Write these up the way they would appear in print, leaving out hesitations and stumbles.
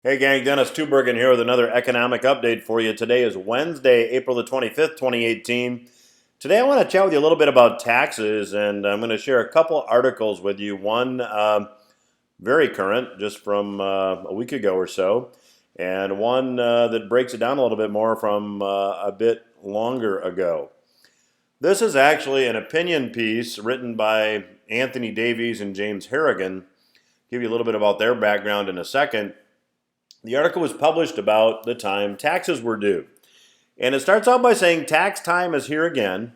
Hey gang, Dennis Tubbergen here with another economic update for you. Today is Wednesday, April the 25th, 2018. Today I want to chat with you a little bit about taxes, and I'm going to share a couple articles with you. One very current, just from a week ago or so, and one that breaks it down a little bit more from a bit longer ago. This is actually an opinion piece written by Anthony Davies and James Harrigan. Give you a little bit about their background in a second. The article was published about the time taxes were due. And it starts out by saying tax time is here again,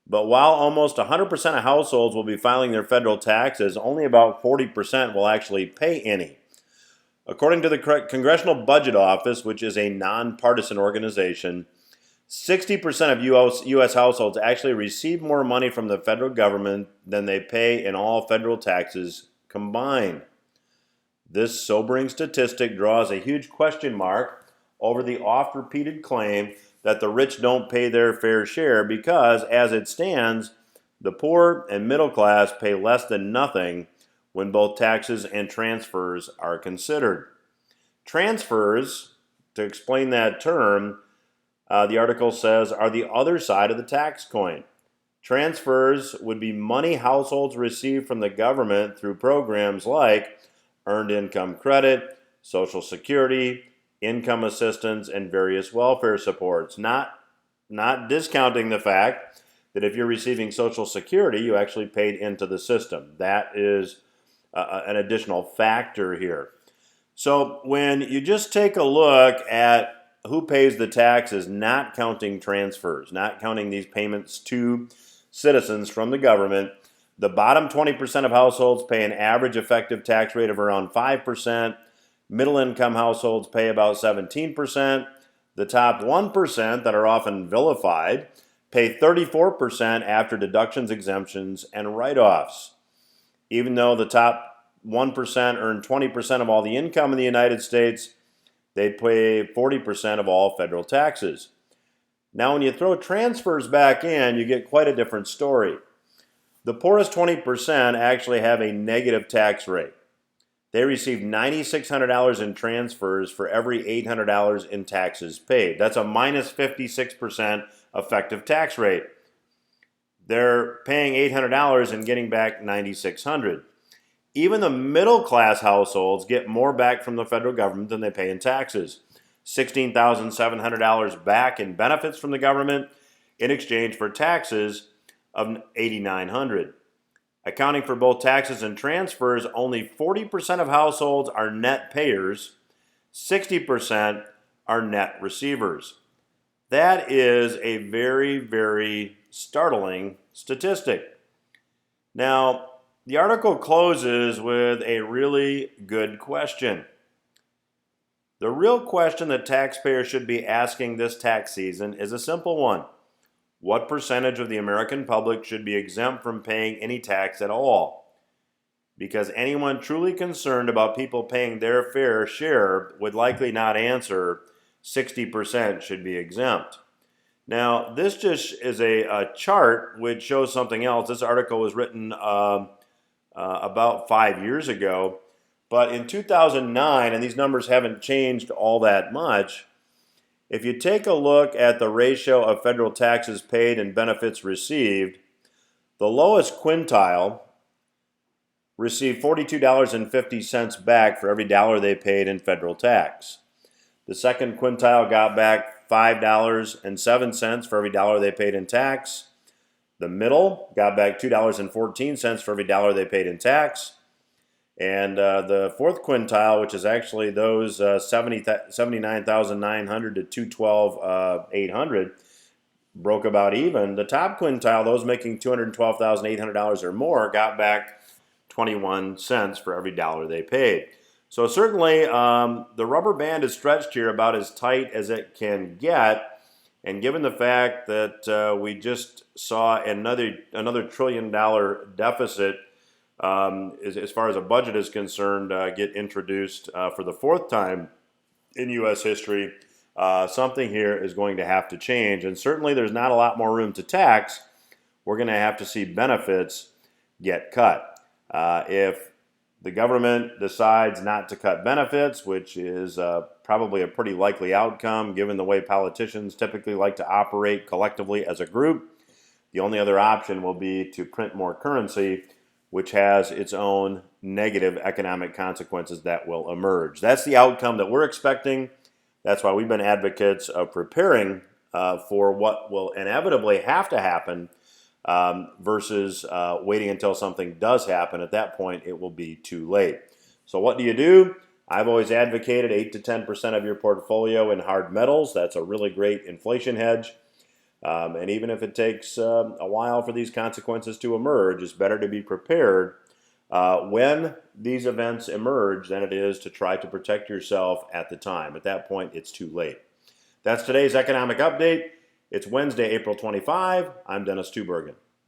but while almost 100% of households will be filing their federal taxes, only about 40% will actually pay any. According to the Congressional Budget Office, which is a nonpartisan organization, 60% of U.S. households actually receive more money from the federal government than they pay in all federal taxes combined. This sobering statistic draws a huge question mark over the oft-repeated claim that the rich don't pay their fair share because, as it stands, the poor and middle class pay less than nothing when both taxes and transfers are considered. Transfers, to explain that term, the article says, are the other side of the tax coin. Transfers would be money households receive from the government through programs like Earned Income Credit, Social Security, income assistance, and various welfare supports. Not discounting the fact that if you're receiving Social Security, you actually paid into the system. That is an additional factor here. So when you just take a look at who pays the taxes, not counting transfers, not counting these payments to citizens from the government, the bottom 20% of households pay an average effective tax rate of around 5%. Middle income households pay about 17%. The top 1% that are often vilified pay 34% after deductions, exemptions, and write-offs. Even though the top 1% earn 20% of all the income in the United States, they pay 40% of all federal taxes. Now, when you throw transfers back in, you get quite a different story. The poorest 20% actually have a negative tax rate. They receive $9,600 in transfers for every $800 in taxes paid. That's a minus 56% effective tax rate. They're paying $800 and getting back $9,600. Even the middle class households get more back from the federal government than they pay in taxes. $16,700 back in benefits from the government in exchange for taxes of $8,900. Accounting for both taxes and transfers, only 40% of households are net payers, 60% are net receivers. That is a very, very startling statistic. Now, the article closes with a really good question. The real question that taxpayers should be asking this tax season is a simple one. What percentage of the American public should be exempt from paying any tax at all? Because anyone truly concerned about people paying their fair share would likely not answer 60% should be exempt. Now, this just is a chart which shows something else. This article was written about 5 years ago, but in 2009, and these numbers haven't changed all that much, if you take a look at the ratio of federal taxes paid and benefits received, the lowest quintile received $42.50 back for every dollar they paid in federal tax. The second quintile got back $5.07 for every dollar they paid in tax. The middle got back $2.14 for every dollar they paid in tax. And the fourth quintile, which is actually those 79,900 to 212,800, broke about even. The top quintile, those making $212,800 or more, got back 21 cents for every dollar they paid. So certainly the rubber band is stretched here about as tight as it can get. And given the fact that we just saw another $1 trillion deficit as far as a budget is concerned, get introduced for the fourth time in U.S. history, something here is going to have to change. And certainly there's not a lot more room to tax. We're going to have to see benefits get cut. If the government decides not to cut benefits, which is probably a pretty likely outcome given the way politicians typically like to operate collectively as a group. The only other option will be to print more currency, which has its own negative economic consequences that will emerge. That's the outcome that we're expecting. That's why we've been advocates of preparing for what will inevitably have to happen versus waiting until something does happen. At that point, it will be too late. So what do? I've always advocated 8 to 10% of your portfolio in hard metals. That's a really great inflation hedge. And even if it takes a while for these consequences to emerge, it's better to be prepared when these events emerge than it is to try to protect yourself at the time. At that point, it's too late. That's today's economic update. It's Wednesday, April 25. I'm Dennis Tubbergen.